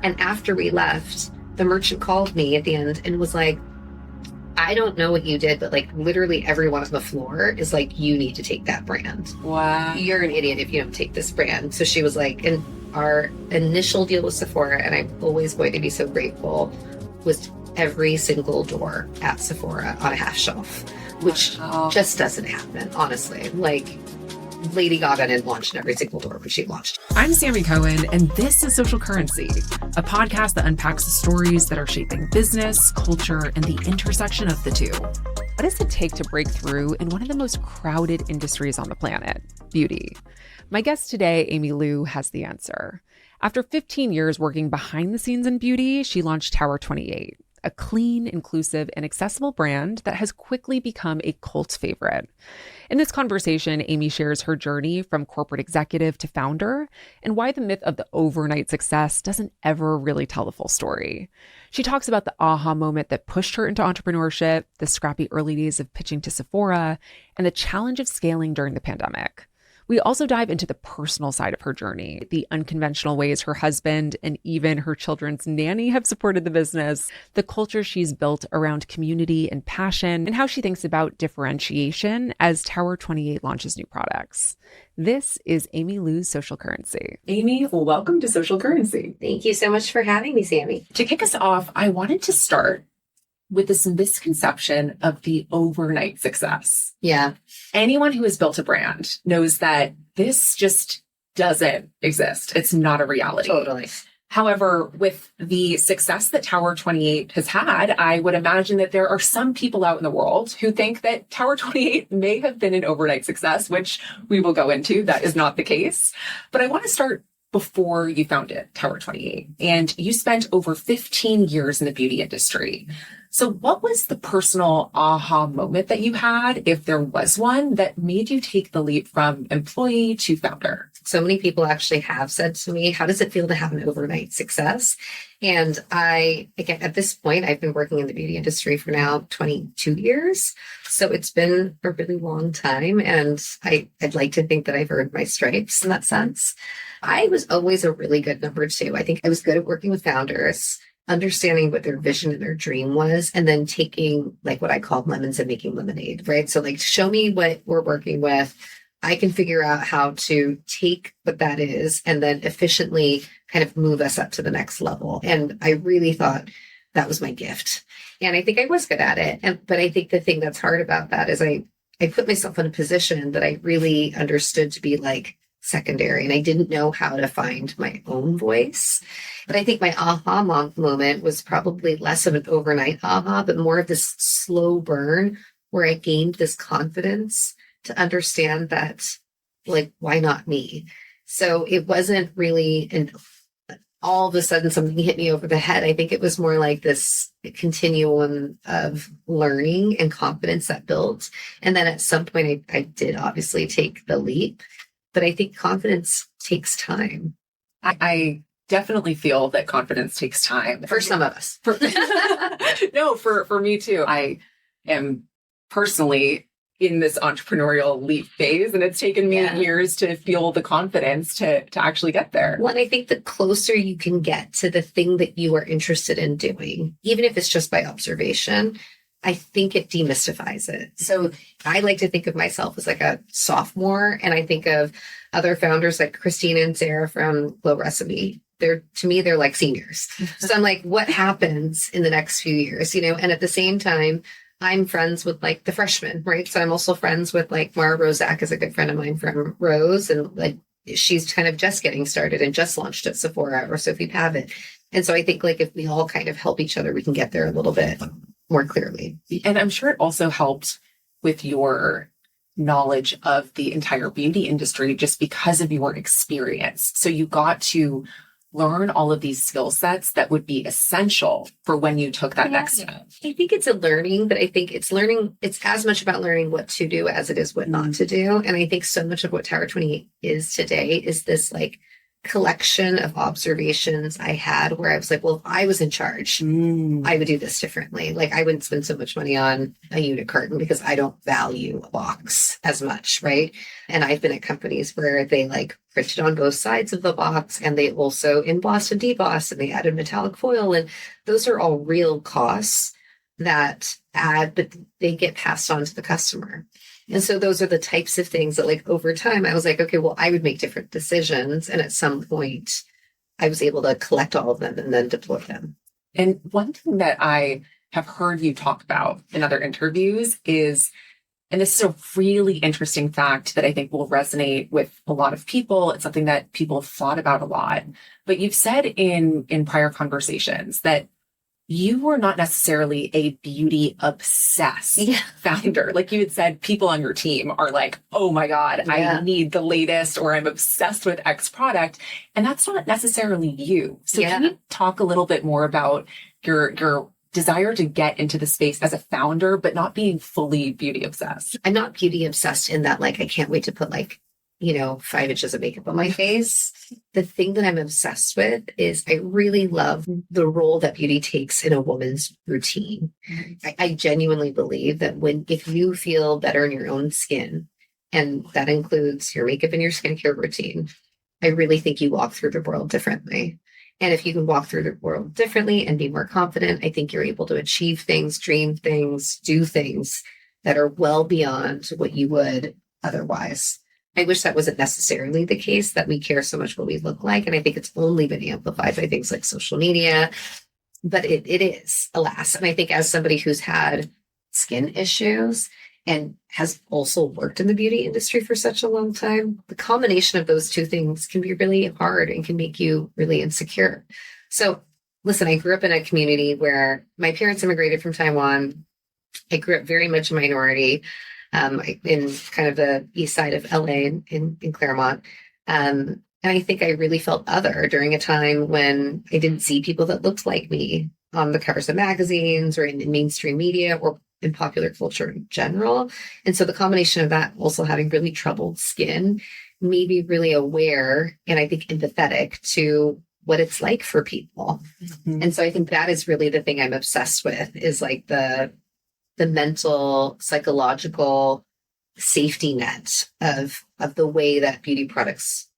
And after we left, the merchant called me at the end and was like, I don't know what you did, but like literally everyone on the floor is like, you need to take that brand. Wow. You're an idiot if you don't take this brand. So she was like, and our initial deal with Sephora, and I'm always going to be so grateful, was every single door at Sephora on a half shelf, which just doesn't happen, honestly. Like, Lady Gaga didn't launch in every single door, but she launched. I'm Sammi Cohen, and this is Social Currency, a podcast that unpacks the stories that are shaping business, culture, and the intersection of the two. What does it take to break through in one of the most crowded industries on the planet, beauty? My guest today, Amy Liu, has the answer. After 15 years working behind the scenes in beauty, she launched Tower 28, a clean, inclusive, and accessible brand that has quickly become a cult favorite. In this conversation, Amy shares her journey from corporate executive to founder and why the myth of the overnight success doesn't ever really tell the full story. She talks about the aha moment that pushed her into entrepreneurship, the scrappy early days of pitching to Sephora, and the challenge of scaling during the pandemic. We also dive into the personal side of her journey, the unconventional ways her husband and even her children's nanny have supported the business, the culture she's built around community and passion, and how she thinks about differentiation as Tower 28 launches new products. This is Amy Liu's Social Currency. Amy, welcome to Social Currency. Thank you so much for having me, Sammi. To kick us off, I wanted to start with this misconception of the overnight success. Yeah. Anyone who has built a brand knows that this just doesn't exist. It's not a reality. Totally. However, with the success that Tower 28 has had, I would imagine that there are some people out in the world who think that Tower 28 may have been an overnight success, which we will go into. That is not the case. But I want to start before you founded Tower 28, and you spent over 15 years in the beauty industry. So what was the personal aha moment that you had, if there was one, that made you take the leap from employee to founder? So many people actually have said to me, how does it feel to have an overnight success? And again, at this point, I've been working in the beauty industry for now 22 years. So it's been a really long time. And I'd like to think that I've earned my stripes in that sense. I was always a really good number two. I think I was good at working with founders, understanding what their vision and their dream was, and then taking like what I call lemons and making lemonade, right? So like, show me what we're working with. I can figure out how to take what that is and then efficiently kind of move us up to the next level. And I really thought that was my gift. And I think I was good at it. But I think the thing that's hard about that is I put myself in a position that I really understood to be like secondary, and I didn't know how to find my own voice. But I think my aha moment was probably less of an overnight aha, but more of this slow burn where I gained this confidence to understand that, like, why not me? So it wasn't really all of a sudden something hit me over the head. I think it was more like this continuum of learning and confidence that built. And then at some point I did obviously take the leap. But I think confidence takes time. I definitely feel that confidence takes time. For some of us. No, for me too. I am personally in this entrepreneurial leap phase, and it's taken me years to feel the confidence to actually get there. Well, and I think the closer you can get to the thing that you are interested in doing, even if it's just by observation, I think it demystifies it. So I like to think of myself as like a sophomore, and I think of other founders like Christina and Sarah from Glow Recipe. To me, they're like seniors. So I'm like, what happens in the next few years, And at the same time, I'm friends with like the freshmen, right? So I'm also friends with like Mara Rozak is a good friend of mine from Rose, and like she's kind of just getting started and just launched at Sephora, or Sophie Pavitt. And so I think like if we all kind of help each other, we can get there a little bit more clearly. And I'm sure it also helped with your knowledge of the entire beauty industry just because of your experience. So you got to learn all of these skill sets that would be essential for when you took that next step. I think it's a learning, but I think it's as much about learning what to do as it is what not to do. And I think so much of what Tower 28 is today is this like collection of observations I had where I was like, well, if I was in charge, I would do this differently. Like I wouldn't spend so much money on a unit carton because I don't value a box as much, right? And I've been at companies where they like printed on both sides of the box and they also embossed and debossed and they added metallic foil. And those are all real costs that add, but they get passed on to the customer. And so those are the types of things that like over time, I was like, okay, well, I would make different decisions. And at some point I was able to collect all of them and then deploy them. And one thing that I have heard you talk about in other interviews is, and this is a really interesting fact that I think will resonate with a lot of people. It's something that people have thought about a lot, but you've said in prior conversations that you were not necessarily a beauty obsessed founder. Like you had said, people on your team are like, oh my God, I need the latest, or I'm obsessed with X product. And that's not necessarily you. So can you talk a little bit more about your desire to get into the space as a founder, but not being fully beauty obsessed? I'm not beauty obsessed in that, like, I can't wait to put 5 inches of makeup on my face. The thing that I'm obsessed with is I really love the role that beauty takes in a woman's routine. I genuinely believe that if you feel better in your own skin, and that includes your makeup and your skincare routine, I really think you walk through the world differently. And if you can walk through the world differently and be more confident, I think you're able to achieve things, dream things, do things that are well beyond what you would otherwise. I wish that wasn't necessarily the case, that we care so much what we look like. And I think it's only been amplified by things like social media, but it is, alas. And I think as somebody who's had skin issues and has also worked in the beauty industry for such a long time, the combination of those two things can be really hard and can make you really insecure. So listen, I grew up in a community where my parents immigrated from Taiwan. I grew up very much a minority. In kind of the east side of LA in Claremont. And I think I really felt other during a time when I didn't see people that looked like me on the covers of magazines or in mainstream media or in popular culture in general. And so the combination of that, also having really troubled skin, made me really aware and I think empathetic to what it's like for people. Mm-hmm. And so I think that is really the thing I'm obsessed with, is like the mental, psychological safety net of the way that beauty products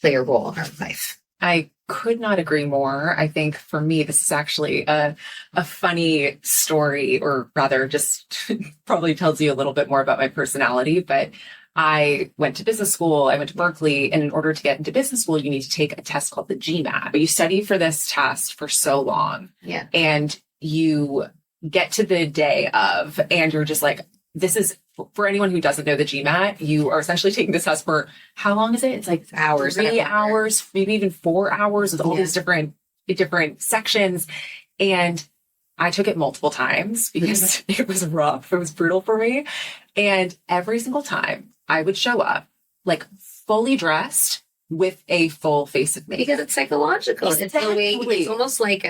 play a role in our life. I could not agree more. I think for me, this is actually a funny story, or rather just probably tells you a little bit more about my personality. But I went to business school. I went to Berkeley. And in order to get into business school, you need to take a test called the GMAT. But you study for this test for so long. Yeah. And you get to the day of, and you're just like, this is, for anyone who doesn't know the GMAT, you are essentially taking this test for, how long is it? It's like hours, 3 hours, maybe even 4 hours with all these different sections. And I took it multiple times because it was rough. It was brutal for me. And every single time I would show up like fully dressed with a full face of makeup. Because it's psychological. Exactly. It's the way, it's almost like,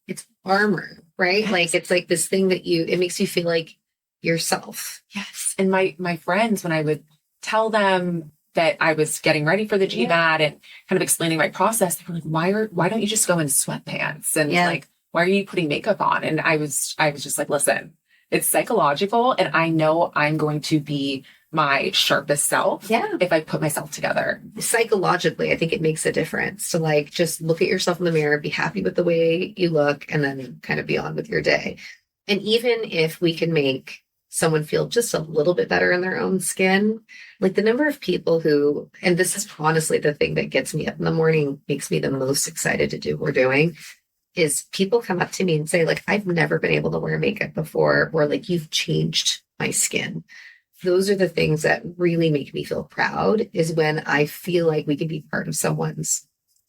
it's armor, right? Yes. Like, it's like this thing that it makes you feel like yourself. Yes. And my friends, when I would tell them that I was getting ready for the GMAT and kind of explaining my process, they were like, why don't you just go in sweatpants? And like, why are you putting makeup on? And I was just like, listen, it's psychological. And I know I'm going to be my sharpest self if I put myself together. Psychologically, I think it makes a difference to like just look at yourself in the mirror, be happy with the way you look, and then kind of be on with your day. And even if we can make someone feel just a little bit better in their own skin, like the number of people who, and this is honestly the thing that gets me up in the morning, makes me the most excited to do what we're doing, is people come up to me and say, like, I've never been able to wear makeup before, or like, you've changed my skin. Those are the things that really make me feel proud, is when I feel like we can be part of someone's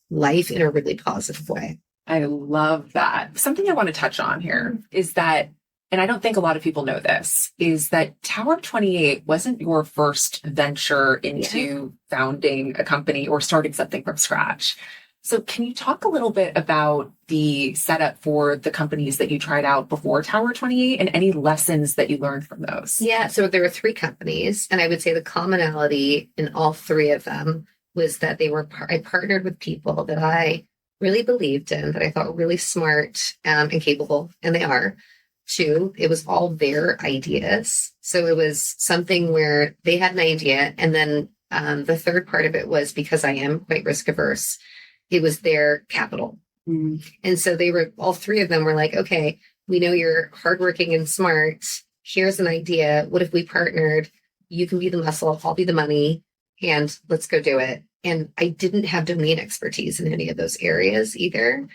life in a really positive way. I love that. Something I want to touch on here is that, and I don't think a lot of people know this, is that Tower 28 wasn't your first venture into founding a company or starting something from scratch. So can you talk a little bit about the setup for the companies that you tried out before Tower 28 and any lessons that you learned from those? Yeah, so there were 3 companies, and I would say the commonality in all 3 of them was that I partnered with people that I really believed in, that I thought were really smart and capable, and they are. Two, it was all their ideas. So it was something where they had an idea. And then the third part of it was, because I am quite risk averse, it was their capital. And so all three of them were like, okay, we know you're hardworking and smart. Here's an idea. What if we partnered? You can be the muscle, I'll be the money, and let's go do it. And I didn't have domain expertise in any of those areas either.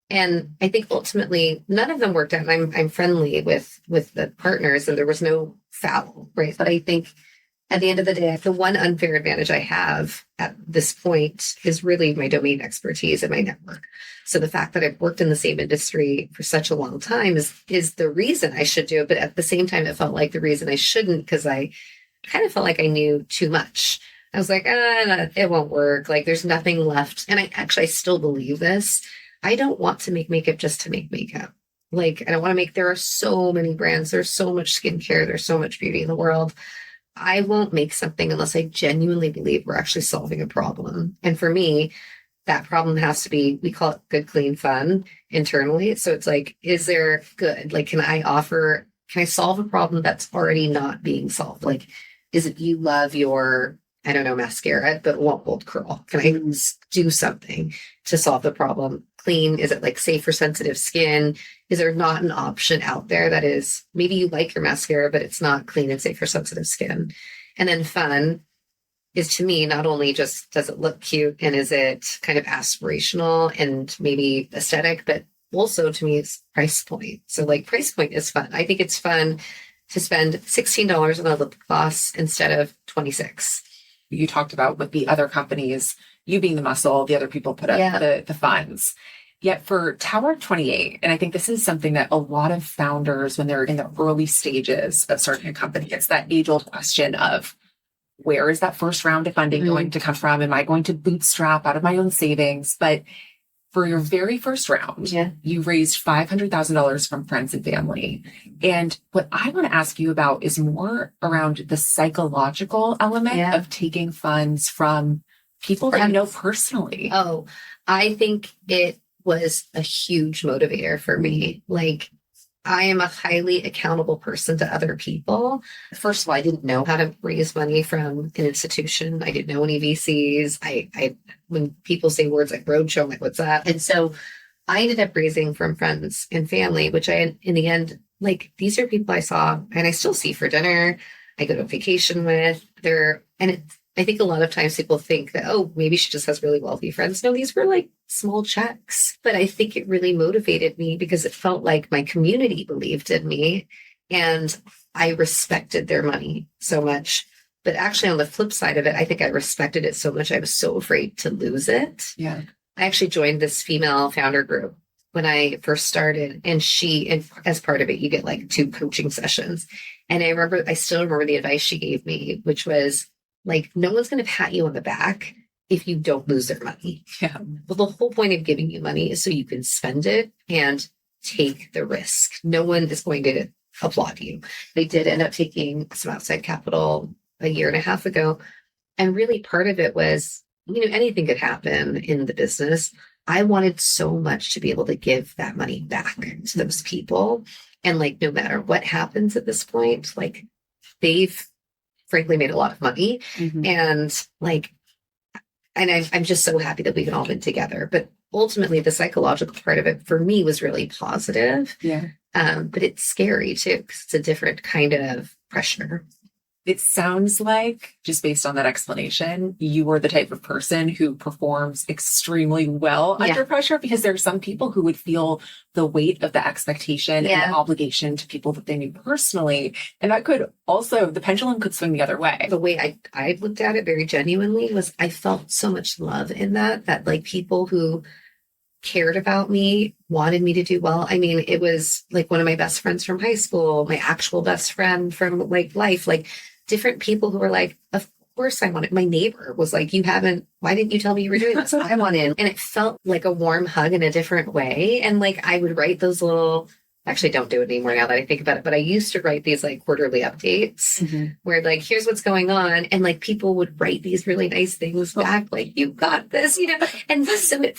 And I think ultimately none of them worked out. And I'm friendly with the partners, and there was no foul, right? But I think at the end of the day, the one unfair advantage I have at this point is really my domain expertise and my network. So the fact that I've worked in the same industry for such a long time is the reason I should do it. But at the same time, it felt like the reason I shouldn't, because I kind of felt like I knew too much. I was like, it won't work. Like, there's nothing left. And I still believe this. I don't want to make makeup just to make makeup. Like, I don't want to there are so many brands. There's so much skincare. There's so much beauty in the world. I won't make something unless I genuinely believe we're actually solving a problem. And for me, that problem has to be, we call it good, clean, fun internally. So it's like, is there good? Like, can I solve a problem that's already not being solved? Like, is it you love your, I don't know, mascara, but won't hold curl? Can I do something to solve the problem? Clean, is it like safe for sensitive skin? Is there not an option out there that is, maybe you like your mascara, but it's not clean and safe for sensitive skin? And then fun is, to me, not only just does it look cute and is it kind of aspirational and maybe aesthetic, but also to me it's price point. So like, price point is fun. I think it's fun to spend $16 on a lip gloss instead of $26. You talked about with the other companies, you being the muscle, the other people put up the funds. Yet for Tower 28, and I think this is something that a lot of founders, when they're in the early stages of starting a company, it's that age-old question of, where is that first round of funding going to come from? Am I going to bootstrap out of my own savings? But for your very first round, you raised $500,000 from friends and family. And what I want to ask you about is more around the psychological element of taking funds from people that you know personally. Oh, I think it was a huge motivator for me. Like, I am a highly accountable person to other people. First of all, I didn't know how to raise money from an institution. I didn't know any VCs. I when people say words like roadshow, I'm like, what's that? And so I ended up raising from friends and family, which in the end, like, these are people I saw and I still see for dinner. I go to vacation with. I think a lot of times people think that, oh, maybe she just has really wealthy friends. No, these were like small checks. But I think it really motivated me because it felt like my community believed in me and I respected their money so much. But actually, on the flip side of it, I think I respected it so much, I was so afraid to lose it. Yeah. I actually joined this female founder group when I first started, and as part of it, you get like 2 coaching sessions. And I still remember the advice she gave me, which was, like, no one's going to pat you on the back if you don't lose their money. Yeah. Well, the whole point of giving you money is so you can spend it and take the risk. No one is going to applaud you. They did end up taking some outside capital a year and a half ago. And really part of it was, anything could happen in the business. I wanted so much to be able to give that money back to those people. And like, no matter what happens at this point, like, they've frankly made a lot of money. And like, and I'm just so happy that we can all been together. But ultimately, the psychological part of it for me was really positive. Yeah. But it's scary too, because it's a different kind of pressure. It sounds like, just based on that explanation, you were the type of person who performs extremely well under pressure, because there are some people who would feel the weight of the expectation and the obligation to people that they knew personally. And that could also, the pendulum could swing the other way. The way I looked at it very genuinely was, I felt so much love in that like, people who cared about me, wanted me to do well. I mean, it was like one of my best friends from high school, my actual best friend from like life, like different people who were like, of course I want it. My neighbor was like, why didn't you tell me you were doing this? I want in. And it felt like a warm hug in a different way. And like, I would write those little actually don't do it anymore now that I think about it, but I used to write these like quarterly updates where like, here's what's going on. And like people would write these really nice things back, like, you got this, you know? And so it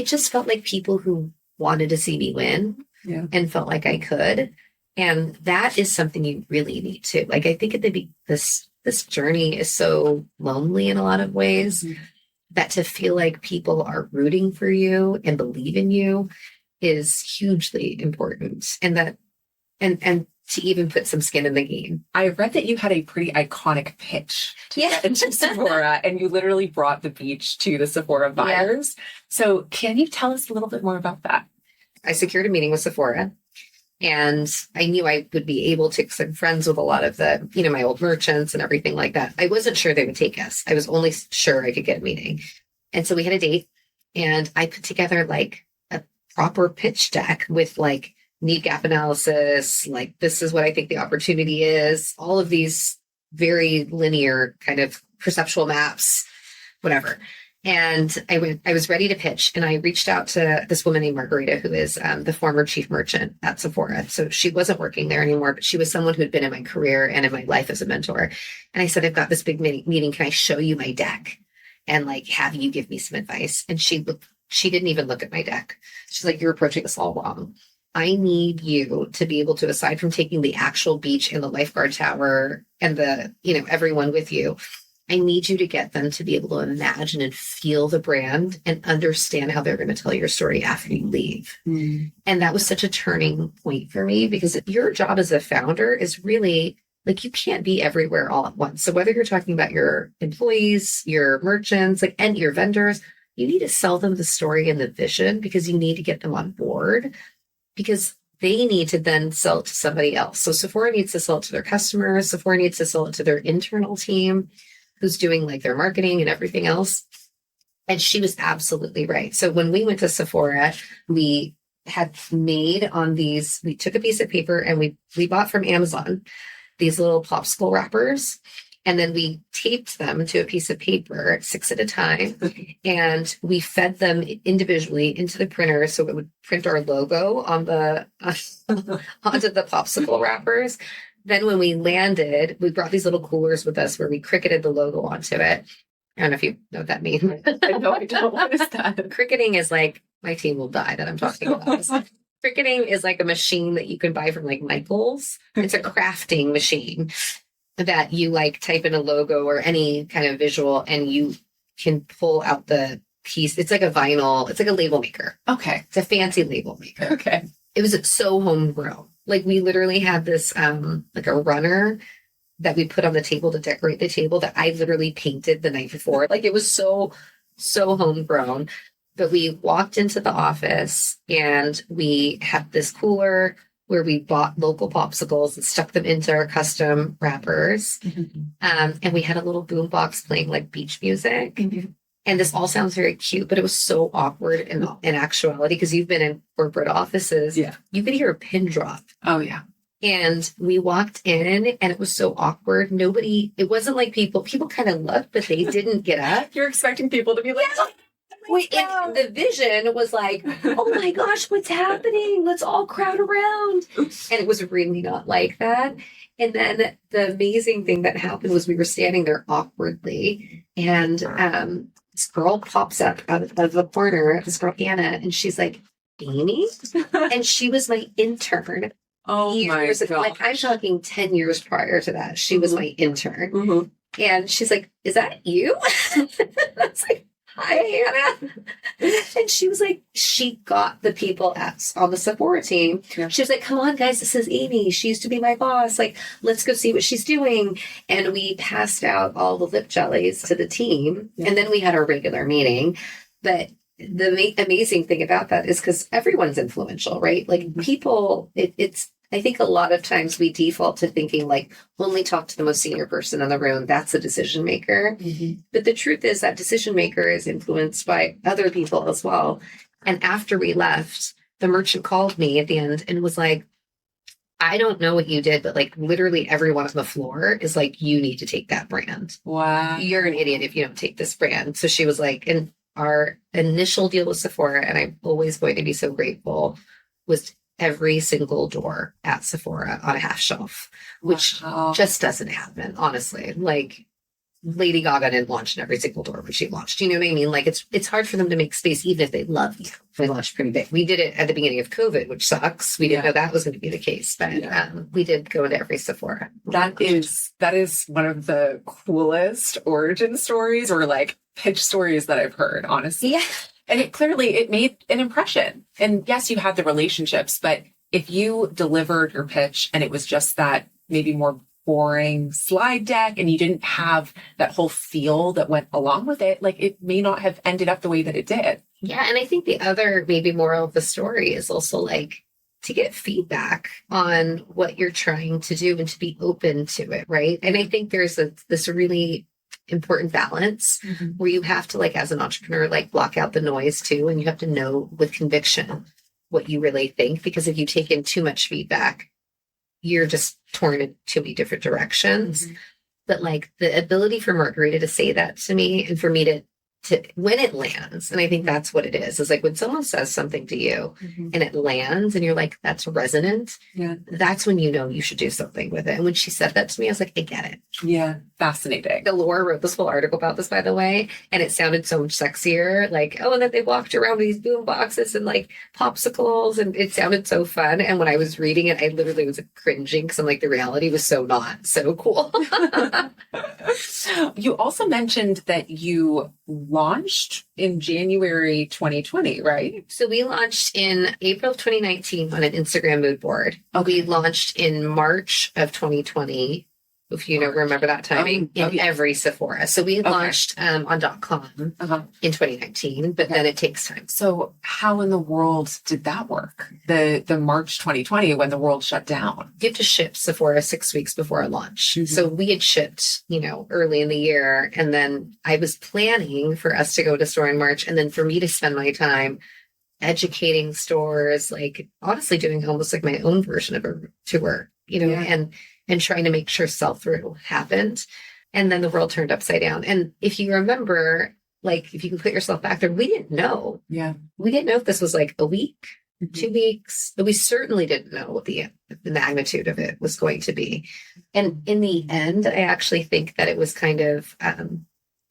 just felt like people who wanted to see me win and felt like I could. And that is something you really need to, like, I think this journey is so lonely in a lot of ways that to feel like people are rooting for you and believe in you is hugely important. And that, and to even put some skin in the game. I read that you had a pretty iconic pitch into Sephora, and you literally brought the beach to the Sephora buyers. So can you tell us a little bit more about that? I secured a meeting with Sephora, and I knew I would be able to, because I'm friends with a lot of the, you know, my old merchants and everything like that. I wasn't sure they would take us. I was only sure I could get a meeting. And so we had a date, and I put together like a proper pitch deck with like need gap analysis, like this is what I think the opportunity is, all of these very linear kind of perceptual maps, whatever. And I was ready to pitch, and I reached out to this woman named Margarita, who is the former chief merchant at Sephora. So she wasn't working there anymore, but she was someone who had been in my career and in my life as a mentor. And I said, I've got this big meeting. Can I show you my deck and like have you give me some advice? And she didn't even look at my deck. She's like, you're approaching this all wrong. I need you to be able to, aside from taking the actual beach and the lifeguard tower and the, you know, everyone with you, I need you to get them to be able to imagine and feel the brand and understand how they're going to tell your story after you leave. And that was such a turning point for me, because your job as a founder is really like, you can't be everywhere all at once. So whether you're talking about your employees, your merchants, like, and your vendors, you need to sell them the story and the vision, because you need to get them on board, because they need to then sell it to somebody else. So Sephora needs to sell it to their customers. Sephora needs to sell it to their internal team who's doing like their marketing and everything else. And she was absolutely right. So when we went to Sephora, we had made on these, we took a piece of paper and we bought from Amazon these little popsicle wrappers. And then we taped them to a piece of paper 6 at a time. And we fed them individually into the printer, so it would print our logo on the onto the popsicle wrappers. Then when we landed, we brought these little coolers with us where we cricketed the logo onto it. I don't know if you know what that means. No, I don't. What is that? Cricketing is like, my team will die that I'm talking about. Cricketing is like a machine that you can buy from like Michael's. It's a crafting machine that you like type in a logo or any kind of visual, and you can pull out the piece. It's like a vinyl. It's like a label maker. Okay. It's a fancy label maker. Okay. It was so homegrown. Like we literally had this like a runner that we put on the table to decorate the table that I literally painted the night before. Like it was so homegrown. But we walked into the office and we had this cooler where we bought local popsicles and stuck them into our custom wrappers. And we had a little boom box playing like beach music. And this all sounds very cute, but it was so awkward in actuality, because you've been in corporate offices. Yeah. You could hear a pin drop. Oh, yeah. And we walked in and it was so awkward. It wasn't like people kind of looked, but they didn't get up. You're expecting people to be like, wait, and the vision was like, oh my gosh, what's happening? Let's all crowd around. And it was really not like that. And then the amazing thing that happened was we were standing there awkwardly, and this girl pops up out of the corner, this girl, Anna, and she's like, Amy? And she was my intern. Oh years ago. Like I'm talking 10 years prior to that. She was my intern. And she's like, is that you? I was like, hi, Hannah. And she was like, she got the people on the Sephora team. Yeah. She was like, come on, guys, this is Amy. She used to be my boss. Like, let's go see what she's doing. And we passed out all the lip jellies to the team. Yeah. And then we had our regular meeting. But the amazing thing about that is because everyone's influential, right? Like people, I think a lot of times we default to thinking like, only talk to the most senior person in the room. That's a decision maker. But the truth is that decision maker is influenced by other people as well. And after we left, the merchant called me at the end and was like, I don't know what you did, but like literally everyone on the floor is like, you need to take that brand. Wow. You're an idiot if you don't take this brand. So she was like, and our initial deal with Sephora, and I'm always going to be so grateful, was every single door at Sephora on a half shelf, which just doesn't happen, honestly. Like Lady Gaga didn't launch in every single door when she launched. You know what I mean? Like it's hard for them to make space, even if they love you. They launched pretty big. We did it at the beginning of COVID, which sucks. We didn't know that was going to be the case, but we did go into every Sephora. That is one of the coolest origin stories or like pitch stories that I've heard, honestly. Yeah. And it made an impression. And yes, you had the relationships, but if you delivered your pitch and it was just that maybe more boring slide deck and you didn't have that whole feel that went along with it, like it may not have ended up the way that it did. Yeah. And I think the other maybe moral of the story is also like to get feedback on what you're trying to do and to be open to it. Right. And I think there's this really important balance where you have to, like, as an entrepreneur, like block out the noise too. And you have to know with conviction what you really think, because if you take in too much feedback, you're just torn in too many different directions. But like the ability for Margarita to say that to me and for me to when it lands, and I think that's what it is like when someone says something to you and it lands and you're like, that's resonant. Yeah. That's when you know you should do something with it. And when she said that to me, I was like, I get it. Yeah. Fascinating. Laura wrote this whole article about this, by the way, and it sounded so much sexier. Like, oh, and then they walked around with these boom boxes and like popsicles, and it sounded so fun. And when I was reading it, I literally was cringing because I'm like, the reality was so not so cool. You also mentioned that you launched in January 2020, right? So we launched in April of 2019 on an Instagram mood board. We launched in March of 2020. If you remember that timing, in every Sephora. So we launched on .com in 2019, but then it takes time. So how in the world did that work? The March 2020, when the world shut down? You have to ship Sephora 6 weeks before our launch. So we had shipped, early in the year. And then I was planning for us to go to store in March. And then for me to spend my time educating stores, like honestly doing almost like my own version of a tour, and trying to make sure sell-through happened. And then the world turned upside down. And if you remember, like, if you can put yourself back there, we didn't know. Yeah. We didn't know if this was like a week, 2 weeks, but we certainly didn't know what the magnitude of it was going to be. And in the end, I actually think that it was kind of,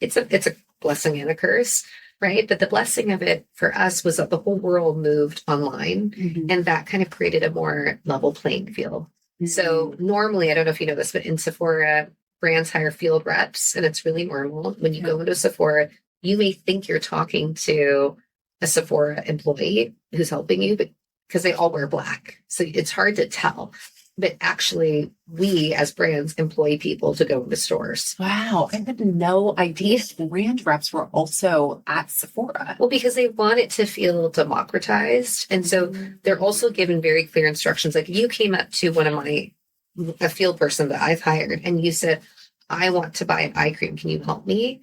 it's a blessing and a curse, right? But the blessing of it for us was that the whole world moved online, and that kind of created a more level playing field. So normally, I don't know if you know this, but in Sephora, brands hire field reps, and it's really normal. When you go into Sephora, you may think you're talking to a Sephora employee who's helping you, but because they all wear black. So it's hard to tell. But actually, we as brands employ people to go into stores. Wow. I had no idea brand reps were also at Sephora. Well, because they want it to feel democratized. And so they're also given very clear instructions. Like if you came up to a field person that I've hired and you said, I want to buy an eye cream. Can you help me?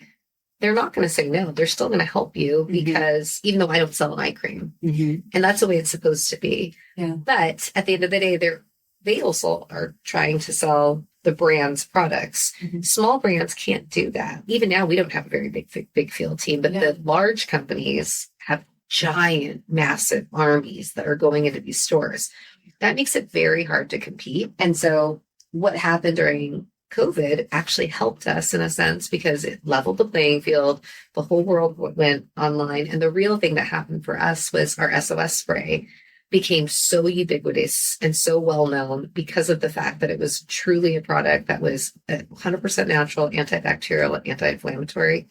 They're not going to say no. They're still going to help you because even though I don't sell an eye cream, and that's the way it's supposed to be. Yeah. But at the end of the day, they also are trying to sell the brand's products. Small brands can't do that. Even now, we don't have a very big field team, but the large companies have giant, massive armies that are going into these stores. That makes it very hard to compete. And so what happened during COVID actually helped us in a sense because it leveled the playing field. The whole world went online. And the real thing that happened for us was our SOS spray became so ubiquitous and so well known because of the fact that it was truly a product that was 100% natural, antibacterial, anti-inflammatory.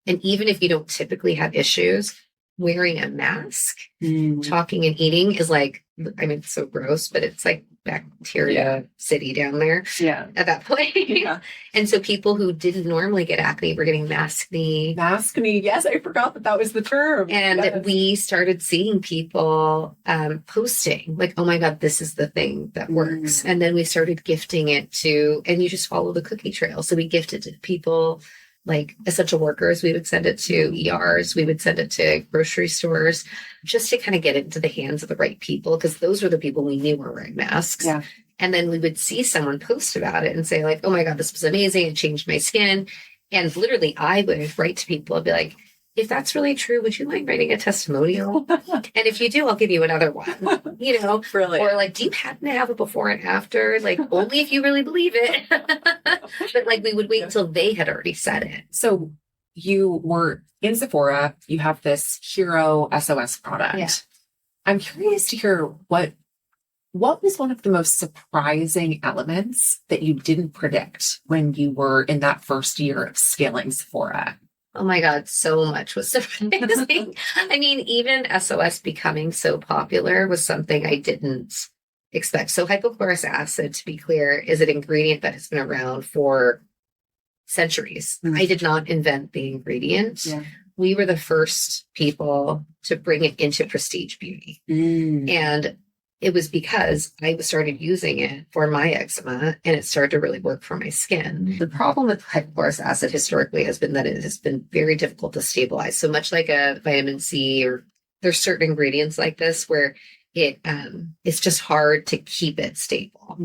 And even if you don't typically have issues, wearing a mask, talking and eating is like, it's so gross, but it's like bacteria city down there at that point. And so people who didn't normally get acne were getting maskne. Maskne, yes, I forgot that was the term. And we started seeing people posting like, oh my God, this is the thing that works. And then we started gifting it and you just follow the cookie trail. So we gifted to people like essential workers. We would send it to ERs. We would send it to grocery stores just to kind of get it into the hands of the right people, because those were the people we knew were wearing masks. Yeah. And then we would see someone post about it and say like, oh my God, this was amazing. It changed my skin. And literally I would write to people and be like, if that's really true, would you mind writing a testimonial? And if you do, I'll give you another one, Brilliant. or like, do you happen to have a before and after? Like, only if you really believe it. But like, we would wait until they had already said it. So you were in Sephora, you have this hero SOS product. Yeah. I'm curious to hear what was one of the most surprising elements that you didn't predict when you were in that first year of scaling Sephora? Oh my God, so much was surprising. I mean, even SOS becoming so popular was something I didn't expect. So hypochlorous acid, to be clear, is an ingredient that has been around for centuries. I did not invent the ingredient. Yeah. We were the first people to bring it into prestige beauty. And it was because I started using it for my eczema and it started to really work for my skin. The problem with hypochlorous acid historically has been that it has been very difficult to stabilize. So much like a vitamin C, or there's certain ingredients like this where it's just hard to keep it stable.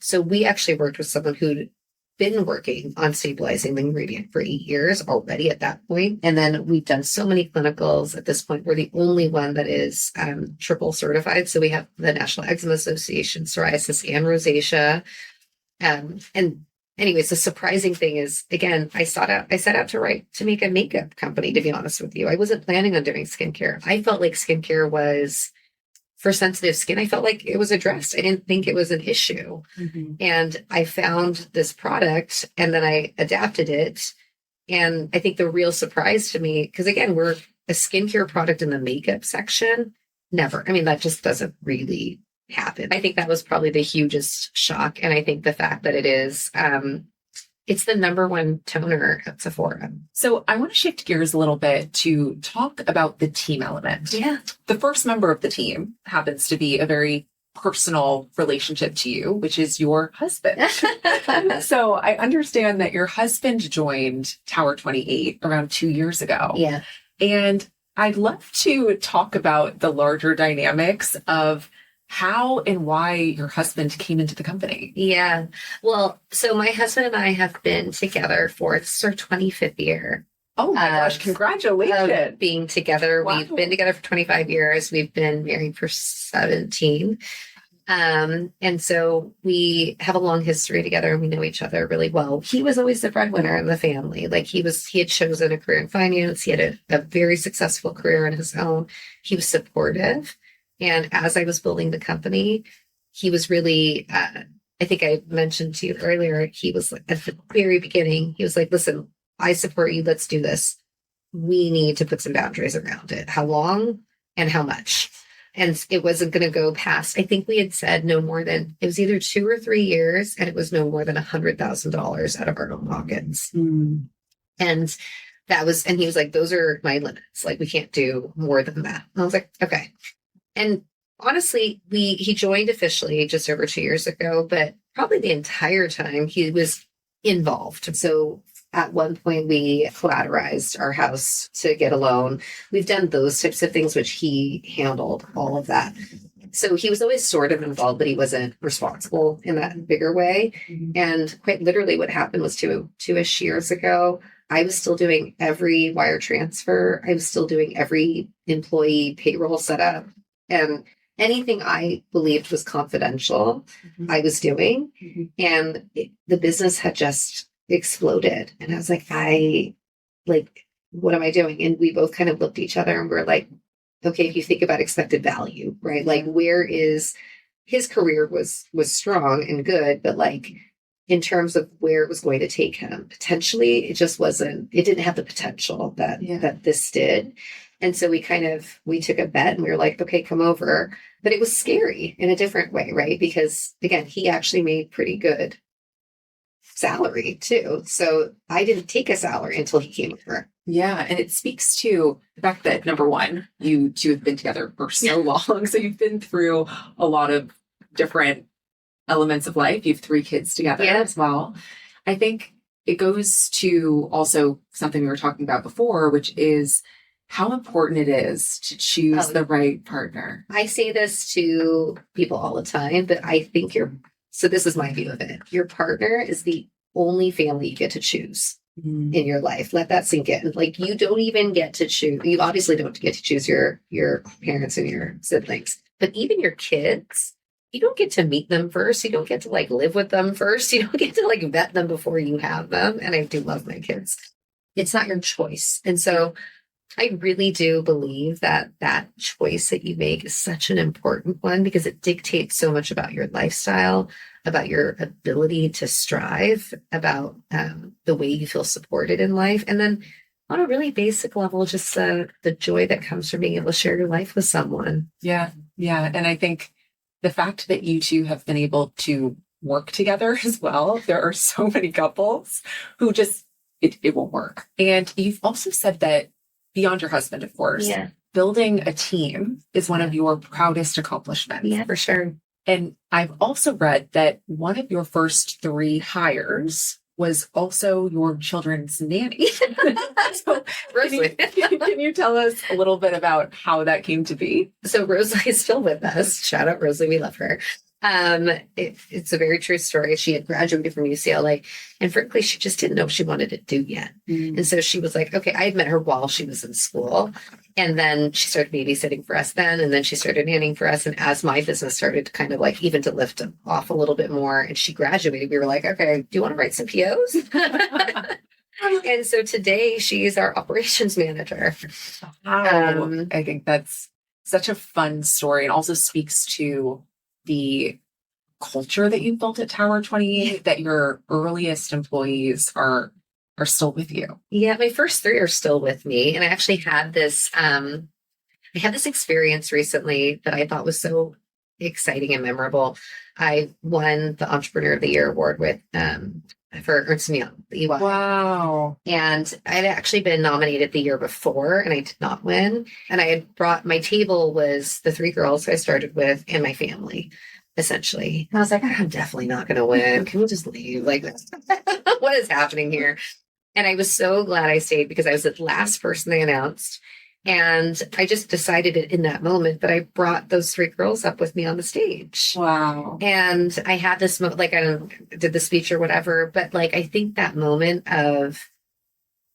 So we actually worked with someone who'd been working on stabilizing the ingredient for 8 years already at that point. And then we've done so many clinicals at this point. We're the only one that is triple certified. So we have the National Eczema Association, psoriasis, and rosacea. And anyways, the surprising thing is, again, I set out to make a makeup company, to be honest with you. I wasn't planning on doing skincare. I felt like skincare was, for sensitive skin, I felt like it was addressed. I didn't think it was an issue. And I found this product and then I adapted it. And I think the real surprise to me, because again, we're a skincare product in the makeup section. Never. I mean, that just doesn't really happen. I think that was probably the hugest shock. And I think the fact that it is, it's the number one toner at Sephora. So I want to shift gears a little bit to talk about the team element. Yeah. The first member of the team happens to be a very personal relationship to you, which is your husband. So I understand that your husband joined Tower 28 around 2 years ago. Yeah. And I'd love to talk about the larger dynamics of how and why your husband came into the company. Yeah. Well, so my husband and I have been together for, it's our 25th year. Oh my gosh, congratulations. Being together. Wow. We've been together for 25 years. We've been married for 17. And so we have a long history together and we know each other really well. He was always the breadwinner in the family. Like he had chosen a career in finance. He had a very successful career on his own. He was supportive. And as I was building the company, he was really, I think I mentioned to you earlier, he was at the very beginning, he was like, listen, I support you. Let's do this. We need to put some boundaries around it. How long and how much? And it wasn't going to go past, I think we had said no more than, it was either 2 or 3 years, and it was no more than $100,000 out of our own pockets. And that was, and he was like, those are my limits. Like, we can't do more than that. And I was like, okay. And honestly, he joined officially just over 2 years ago, but probably the entire time he was involved. So at one point we collateralized our house to get a loan. We've done those types of things, which he handled all of that. So he was always sort of involved, but he wasn't responsible in that bigger way. And quite literally what happened was 2-ish years ago, I was still doing every wire transfer. I was still doing every employee payroll setup. And anything I believed was confidential, I was doing. And the business had just exploded. And I was like, what am I doing? And we both kind of looked at each other and we're like, okay, if you think about expected value, right? Like, where is his career was strong and good, but like in terms of where it was going to take him, potentially it didn't have the potential that this did. And so we took a bet and we were like, okay, come over. But it was scary in a different way, right? Because again, he actually made pretty good salary too. So I didn't take a salary until he came over. Yeah. And it speaks to the fact that, number one, you two have been together for so long. So you've been through a lot of different elements of life. You have 3 kids together as well. I think it goes to also something we were talking about before, which is how important it is to choose the right partner. I say this to people all the time, but I think so this is my view of it. Your partner is the only family you get to choose. in your life. Let that sink in. Like, you don't even get to choose. You obviously don't get to choose your parents and your siblings, but even your kids, you don't get to meet them first. You don't get to like live with them first. You don't get to like vet them before you have them. And I do love my kids. It's not your choice. And so I really do believe that that choice that you make is such an important one because it dictates so much about your lifestyle, about your ability to strive, about the way you feel supported in life. And then on a really basic level, just the joy that comes from being able to share your life with someone. Yeah. Yeah. And I think the fact that you two have been able to work together as well, there are so many couples who just, it won't work. And you've also said that beyond your husband, of course, building a team is one of your proudest accomplishments. Yeah, for sure. And I've also read that one of your first 3 hires was also your children's nanny. So Rosalie. Can you tell us a little bit about how that came to be? So Rosalie is still with us. Shout out Rosalie, we love her. It's a very true story. She had graduated from UCLA, and frankly, she just didn't know what she wanted to do yet. And so she was like, okay, I had met her while she was in school. And then she started babysitting for us then. And then she started nannying for us. And as my business started to kind of like even to lift off a little bit more, and she graduated, we were like, okay, do you want to write some POs? And so today she is our operations manager. I think that's such a fun story, and also speaks to the culture that you've built at Tower 28, that your earliest employees are still with you. Yeah, my first 3 are still with me. And I actually had this, experience recently that I thought was so exciting and memorable. I won the Entrepreneur of the Year award with, for Ernst & Young, the EY. Wow. And I'd actually been nominated the year before and I did not win. And I had brought, my table was the 3 girls I started with and my family, essentially. And I was like, I'm definitely not going to win. Can we just leave? Like, what is happening here? And I was so glad I stayed because I was the last person they announced. And I just decided it in that moment that I brought those 3 girls up with me on the stage. Wow. And I had this, like, I did the speech or whatever, but like, I think that moment of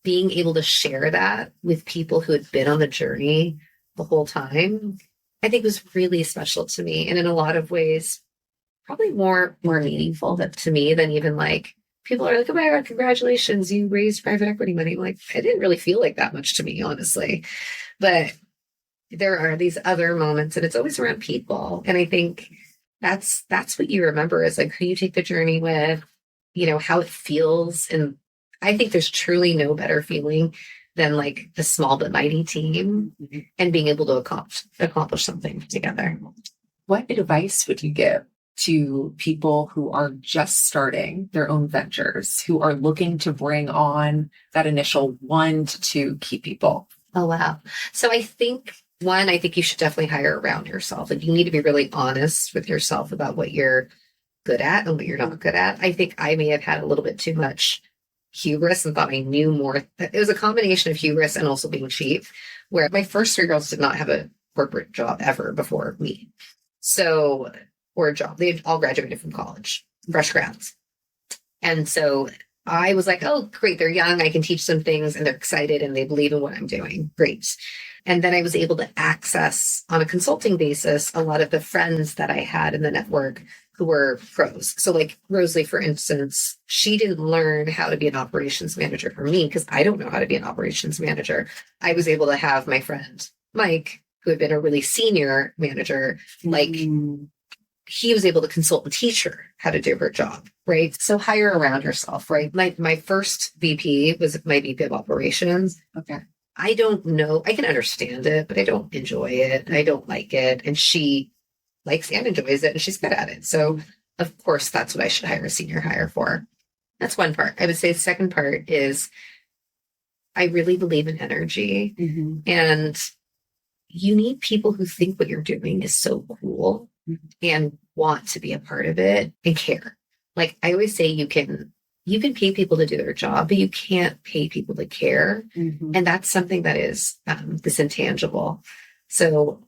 being able to share that with people who had been on the journey the whole time, I think was really special to me. And in a lot of ways, probably more meaningful to me than even like, people are like, oh my God, congratulations, you raised private equity money. I'm like, it didn't really feel like that much to me, honestly. But there are these other moments, and it's always around people. And I think that's what you remember is like who you take the journey with, how it feels. And I think there's truly no better feeling than like a small but mighty team and being able to accomplish something together. What advice would you give to people who are just starting their own ventures, who are looking to bring on that initial 1 to 2 key people? Oh, wow. So I think you should definitely hire around yourself. Like, you need to be really honest with yourself about what you're good at and what you're not good at. I think I may have had a little bit too much hubris and thought I knew more. It was a combination of hubris and also being cheap, where my first 3 girls did not have a corporate job ever before me. So, or a job. They had all graduated from college, fresh grads. And so I was like, oh, great. They're young. I can teach them things and they're excited and they believe in what I'm doing. Great. And then I was able to access on a consulting basis a lot of the friends that I had in the network who were pros. So like Rosalie, for instance, she didn't learn how to be an operations manager from me because I don't know how to be an operations manager. I was able to have my friend Mike, who had been a really senior manager, like he was able to consult and teach her how to do her job, right? So hire around yourself, right? My first VP was my VP of operations. Okay. I don't know. I can understand it, but I don't enjoy it. I don't like it. And she likes and enjoys it, and she's good at it. So of course, that's what I should hire a senior hire for. That's one part. I would say the second part is I really believe in energy, and you need people who think what you're doing is so cool and want to be a part of it and care. Like I always say, you can pay people to do their job, but you can't pay people to care. And that's something that is this intangible. So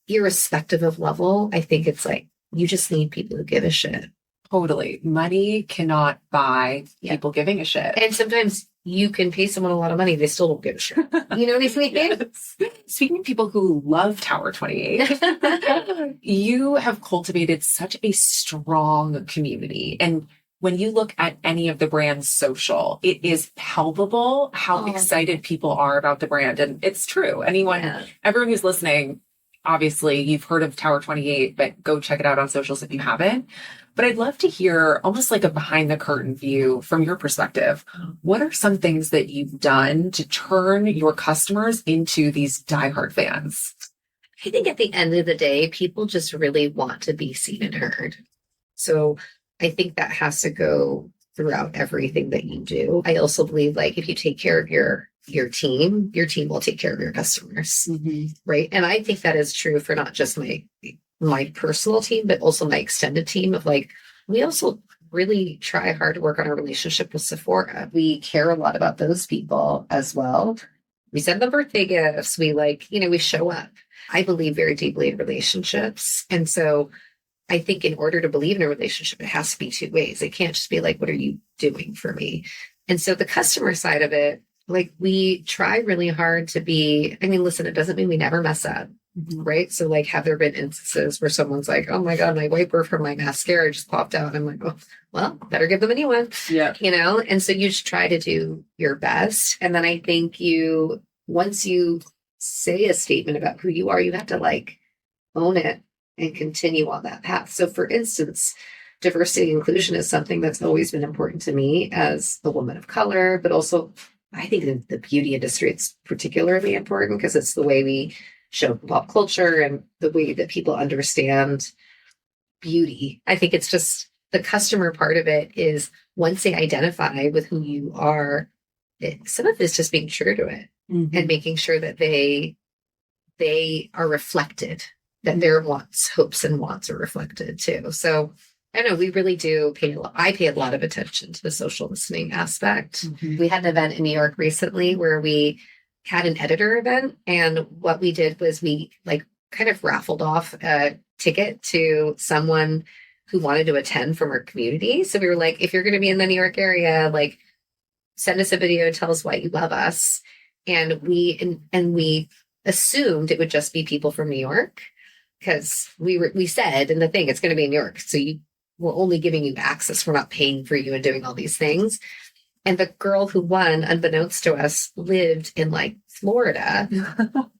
irrespective of level, I think it's like, you just need people who give a shit. Totally. Money cannot buy people giving a shit. And sometimes you can pay someone a lot of money, they still don't give a shit. You know what I mean? Yes. Speaking of people who love Tower 28, you have cultivated such a strong community. And when you look at any of the brand's social, it is palpable how excited people are about the brand. And it's true. Everyone who's listening, obviously you've heard of Tower 28, but go check it out on socials if you haven't. But I'd love to hear almost like a behind the curtain view from your perspective. What are some things that you've done to turn your customers into these diehard fans? I think at the end of the day, people just really want to be seen and heard. So I think that has to go throughout everything that you do. I also believe like if you take care of your team will take care of your customers. Right. And I think that is true for not just my personal team, but also my extended team of like, we also really try hard to work on our relationship with Sephora. We care a lot about those people as well. We send them birthday gifts. We we show up. I believe very deeply in relationships. And so I think in order to believe in a relationship, it has to be two ways. It can't just be like, what are you doing for me? And so the customer side of it, like we try really hard to be, listen, it doesn't mean we never mess up. Right. So like, have there been instances where someone's like, oh my God, my wiper from my mascara just popped out. I'm like, oh, well, better give them a new one. Yeah. And so you just try to do your best. And then I think once you say a statement about who you are, you have to like own it and continue on that path. So for instance, diversity and inclusion is something that's always been important to me as a woman of color, but also I think in the beauty industry, it's particularly important because it's the way we show pop culture and the way that people understand beauty. I think it's just the customer part of it is once they identify with who you are, some of it's just being true to it and making sure that they are reflected, that their wants, hopes and wants are reflected too. So I don't know, we really do I pay a lot of attention to the social listening aspect. We had an event in New York recently where we had an editor event. And what we did was we like kind of raffled off a ticket to someone who wanted to attend from our community. So we were like, if you're going to be in the New York area, like send us a video and tell us why you love us. And we assumed it would just be people from New York because we said in the thing, it's going to be in New York. So we're only giving you access. We're not paying for you and doing all these things. And the girl who won, unbeknownst to us, lived in like Florida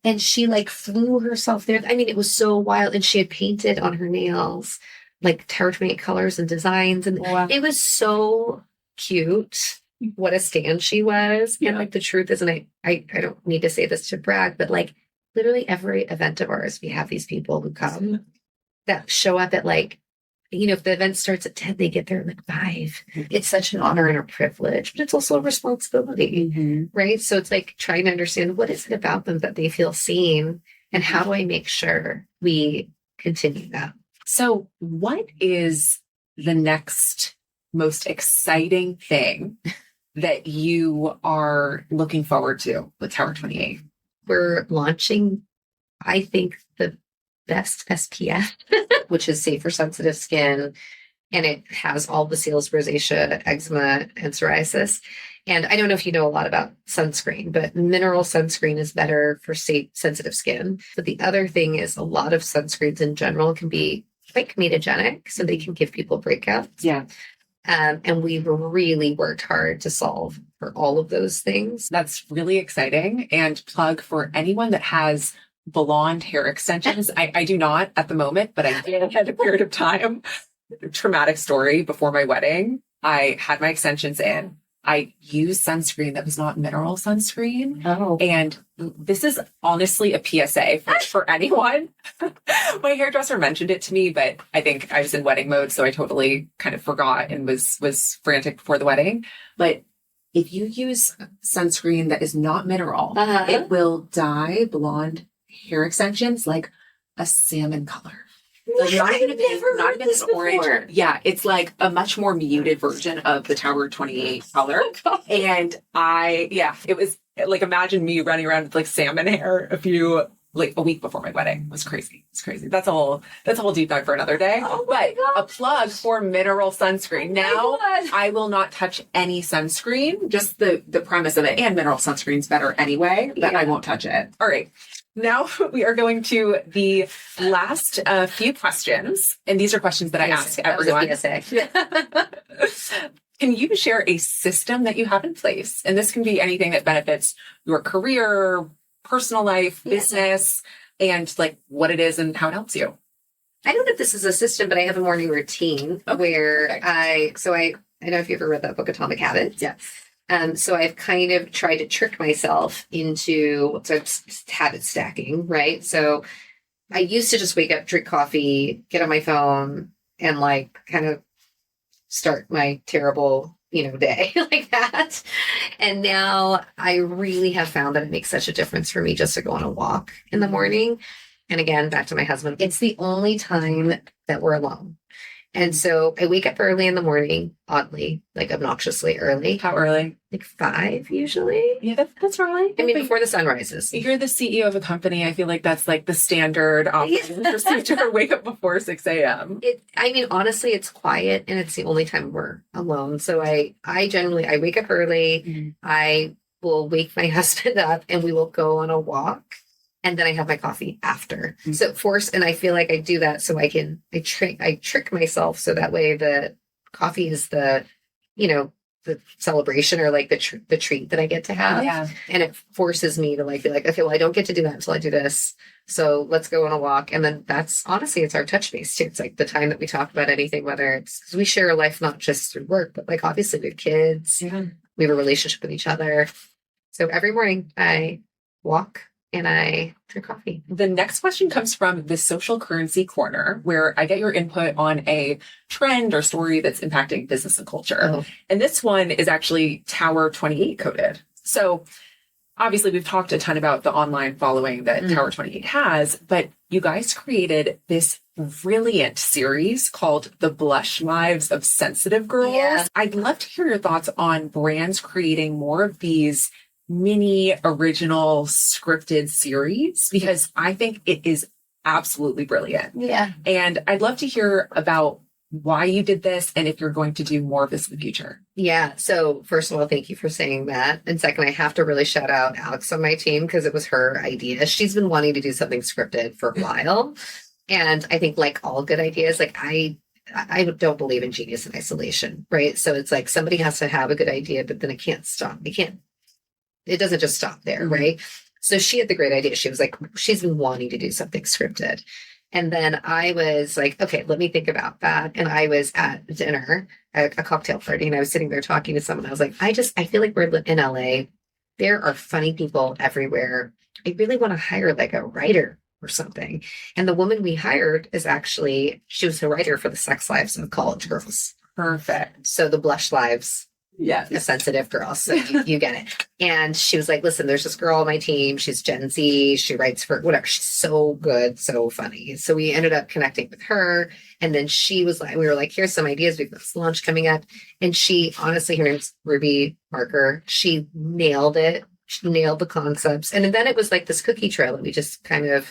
and she like flew herself there. It was so wild. And she had painted on her nails, like Tower 28 colors and designs. And It was so cute. What a stand she was. Yeah. And like the truth is, and I don't need to say this to brag, but like literally every event of ours, we have these people who come that show up at like, if the event starts at 10, they get there at like 5. It's such an honor and a privilege, but it's also a responsibility, right? So it's like trying to understand what is it about them that they feel seen and how do I make sure we continue that? So what is the next most exciting thing that you are looking forward to with Tower 28? We're launching, I think, the best SPF, which is safe for sensitive skin. And it has all the seals, rosacea, eczema, and psoriasis. And I don't know if you know a lot about sunscreen, but mineral sunscreen is better for sensitive skin. But the other thing is a lot of sunscreens in general can be quite comedogenic, so they can give people breakouts. Yeah. And we've really worked hard to solve for all of those things. That's really exciting. And plug for anyone that has blonde hair extensions. I do not at the moment, but I did at a period of time. Traumatic story. Before my wedding, I had my extensions in. I used sunscreen that was not mineral sunscreen. Oh. And this is honestly a PSA for anyone. My hairdresser mentioned it to me, but I think I was in wedding mode, so I totally kind of forgot and was frantic before the wedding. But if you use sunscreen that is not mineral, it will dye blonde hair extensions like a salmon color. Like not even an orange. Yeah, it's like a much more muted version of the Tower 28 color. And it was like, imagine me running around with like salmon hair a few like a week before my wedding. It was crazy. It's crazy. That's a whole deep dive for another day. Oh my but gosh. a plug for mineral sunscreen. Now I will not touch any sunscreen, just the premise of it. And mineral sunscreen's better anyway, but I won't touch it. All right. Now we are going to the last few questions. And these are questions that I ask everyone. Can you share a system that you have in place? And this can be anything that benefits your career, personal life, business, and like what it is and how it helps you. I don't know if this is a system, but I have a morning routine where I don't know if you ever read that book, Atomic Habits. Yeah. So I've kind of tried to trick myself into habit stacking, right? So I used to just wake up, drink coffee, get on my phone, and like kind of start my terrible, day like that. And now I really have found that it makes such a difference for me just to go on a walk in the morning. And again, back to my husband, it's the only time that we're alone. And so I wake up early in the morning, oddly, like obnoxiously early. How early? Like 5 usually. Yeah, that's early. I mean, before the sun rises. You're the CEO of a company. I feel like that's like the standard operating procedure to wake up before 6 a.m. Honestly, it's quiet and it's the only time we're alone. So I generally wake up early. Mm-hmm. I will wake my husband up and we will go on a walk. And then I have my coffee after. Mm-hmm. And I feel like I do that so I trick myself so that way the coffee is the celebration or like the treat that I get to have. Yeah. And it forces me to like be like, okay, well, I don't get to do that until I do this. So let's go on a walk. And then that's honestly, it's our touch base too. It's like the time that we talk about anything, whether it's because we share a life, not just through work, but like obviously we have kids, we have a relationship with each other. So every morning I walk and I drink coffee. The next question comes from the Social Currency Corner, where I get your input on a trend or story that's impacting business and culture. Oh. And this one is actually Tower 28 coded. So obviously we've talked a ton about the online following that Tower 28 has, but you guys created this brilliant series called The Blush Lives of Sensitive Girls. Yeah. I'd love to hear your thoughts on brands creating more of these mini original scripted series, because I think it is absolutely brilliant. Yeah. And I'd love to hear about why you did this and if you're going to do more of this in the future. Yeah. So first of all, thank you for saying that. And second, I have to really shout out Alex on my team because it was her idea. She's been wanting to do something scripted for a while. And I think like all good ideas, like I don't believe in genius in isolation, right? So it's like somebody has to have a good idea, but then it can't stop. It doesn't just stop there, right? So she had the great idea. She was like, she's been wanting to do something scripted. And then I was like, okay, let me think about that. And I was at dinner, a cocktail party, and I was sitting there talking to someone. I was like, I feel like we're in LA. There are funny people everywhere. I really want to hire like a writer or something. And the woman we hired she was a writer for the sex lives of college girls. Perfect. So the blush lives. Yes. A sensitive girl. So you get it. And she was like, listen, there's this girl on my team. She's Gen Z. She writes for whatever. She's so good, so funny. So we ended up connecting with her. And then she was like, we were like, here's some ideas. We've got this launch coming up. And she, honestly, her name's Ruby Marker. She nailed it. She nailed the concepts. And then it was like this cookie trail that we just kind of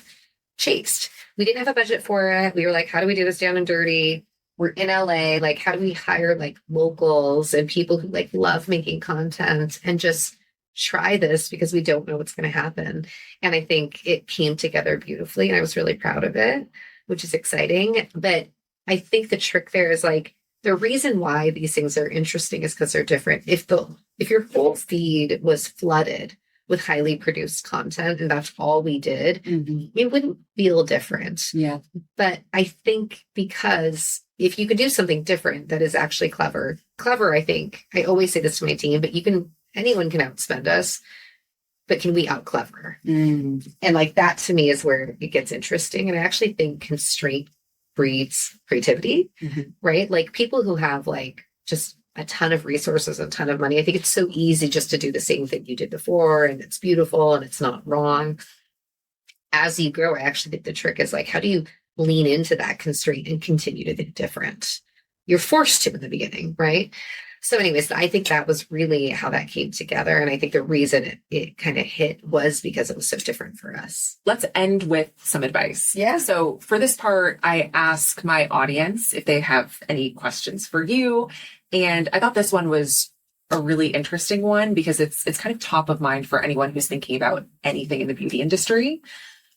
chased. We didn't have a budget for it. We were like, how do we do this down and dirty? We're in LA, like how do we hire like locals and people who like love making content and just try this because we don't know what's going to happen. And I think it came together beautifully and I was really proud of it, which is exciting. But I think the trick there is like the reason why these things are interesting is because they're different. If your whole feed was flooded with highly produced content and that's all we did, it wouldn't feel different. Yeah. But I think because if you could do something different that is actually clever, I think, I always say this to my team, but anyone can outspend us, but can we out clever? And like that to me is where it gets interesting. And I actually think constraint breeds creativity, right? Like people who have like just a ton of resources, a ton of money. I think it's so easy just to do the same thing you did before and it's beautiful and it's not wrong. As you grow, I actually think the trick is like, how do you lean into that constraint and continue to think different? You're forced to in the beginning, right? So anyways, I think that was really how that came together. And I think the reason it kind of hit was because it was so different for us. Let's end with some advice. Yeah. So for this part, I ask my audience if they have any questions for you. And I thought this one was a really interesting one because it's kind of top of mind for anyone who's thinking about anything in the beauty industry.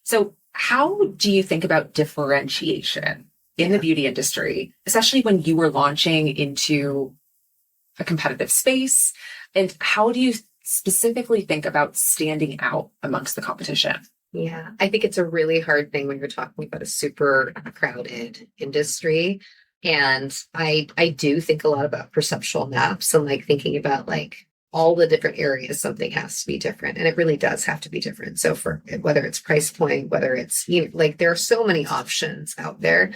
So how do you think about differentiation in the beauty industry, especially when you were launching into a competitive space? And how do you specifically think about standing out amongst the competition? Yeah, I think it's a really hard thing when you're talking about a super crowded industry. And I do think a lot about perceptual maps and like thinking about like all the different areas something has to be different. And it really does have to be different. So for whether it's price point, whether it's, you know, like there are so many options out there.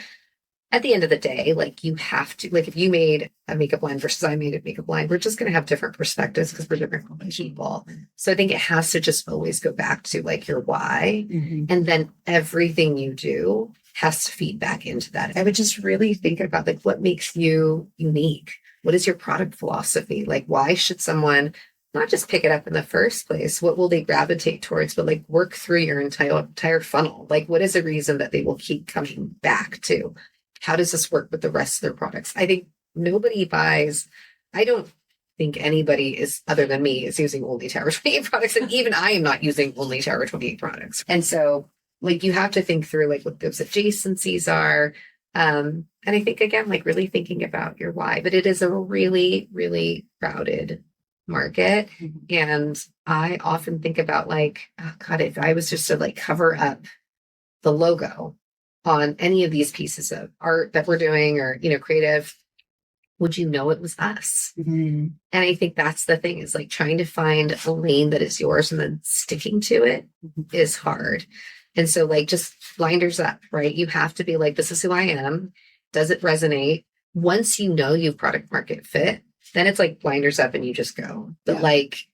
At the end of the day, like you have to, like if you made a makeup line versus I made a makeup line, we're just going to have different perspectives because we're different people. So I think it has to just always go back to like your why. And then everything you do has to feed back into that. I would just really think about like what makes you unique? What is your product philosophy? Like why should someone not just pick it up in the first place? What will they gravitate towards? But like work through your entire funnel. Like what is a reason that they will keep coming back to? How does this work with the rest of their products? I think nobody buys, I don't think anybody is, other than me, is using only Tower 28 products. And even I am not using only Tower 28 products. And so like you have to think through like what those adjacencies are. And I think again, like really thinking about your why, but it is a really, really crowded market. And I often think about like, oh God, if I was just to like cover up the logo on any of these pieces of art that we're doing or, you know, creative, would you know it was us? And I think that's the thing is like trying to find a lane that is yours and then sticking to it is hard. And so like just blinders up, right? You have to be like, this is who I am. Does it resonate? Once you know you've product market fit, then it's like blinders up and you just go. But like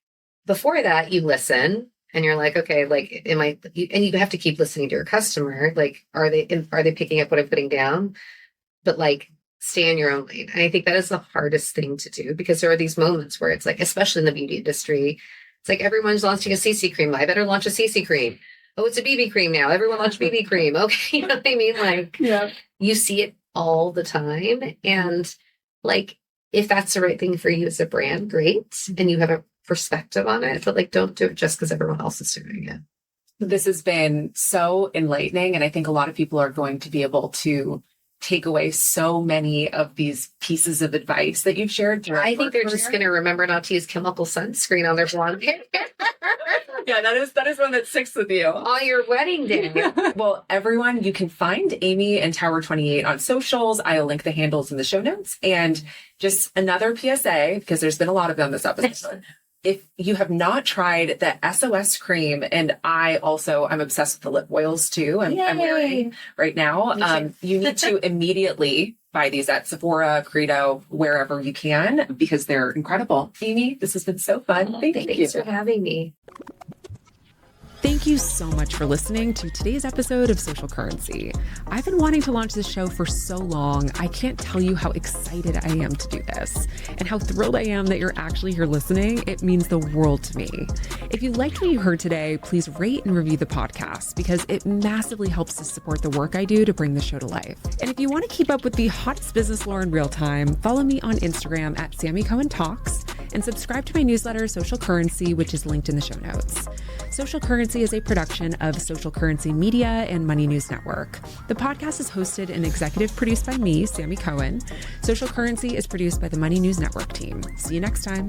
before that, you listen. And you're like, okay, like, and you have to keep listening to your customer. Like, are they picking up what I'm putting down? But like, stay in your own lane. And I think that is the hardest thing to do because there are these moments where it's like, especially in the beauty industry, it's like everyone's launching a CC cream. I better launch a CC cream. Oh, it's a BB cream now. Everyone launched BB cream. Okay, you know what I mean? Like, you see it all the time. And like, if that's the right thing for you as a brand, great. And you have a perspective on it, but like don't do it just because everyone else is doing it. This has been so enlightening. And I think a lot of people are going to be able to take away so many of these pieces of advice that you've shared. I think they're just going to remember not to use chemical sunscreen on their blonde hair. Yeah, that is one that sticks with you. On your wedding day. Well, everyone, you can find Amy and Tower 28 on socials. I'll link the handles in the show notes. And just another PSA, because there's been a lot of them this episode. If you have not tried the SOS cream, and I'm obsessed with the lip oils too. I'm wearing right now. You need to immediately buy these at Sephora, Credo, wherever you can, because they're incredible. Amy, this has been so fun. Thank you. Thanks for having me. Thank you so much for listening to today's episode of Social Currency. I've been wanting to launch this show for so long. I can't tell you how excited I am to do this and how thrilled I am that you're actually here listening. It means the world to me. If you liked what you heard today, please rate and review the podcast because it massively helps to support the work I do to bring the show to life. And if you want to keep up with the hottest business lore in real time, follow me on Instagram at Sammy Cohen Talks and subscribe to my newsletter, Social Currency, which is linked in the show notes. Social Currency is a production of Social Currency Media and Money News Network. The podcast is hosted and executive produced by me, Sammy Cohen. Social Currency is produced by the Money News Network team. See you next time.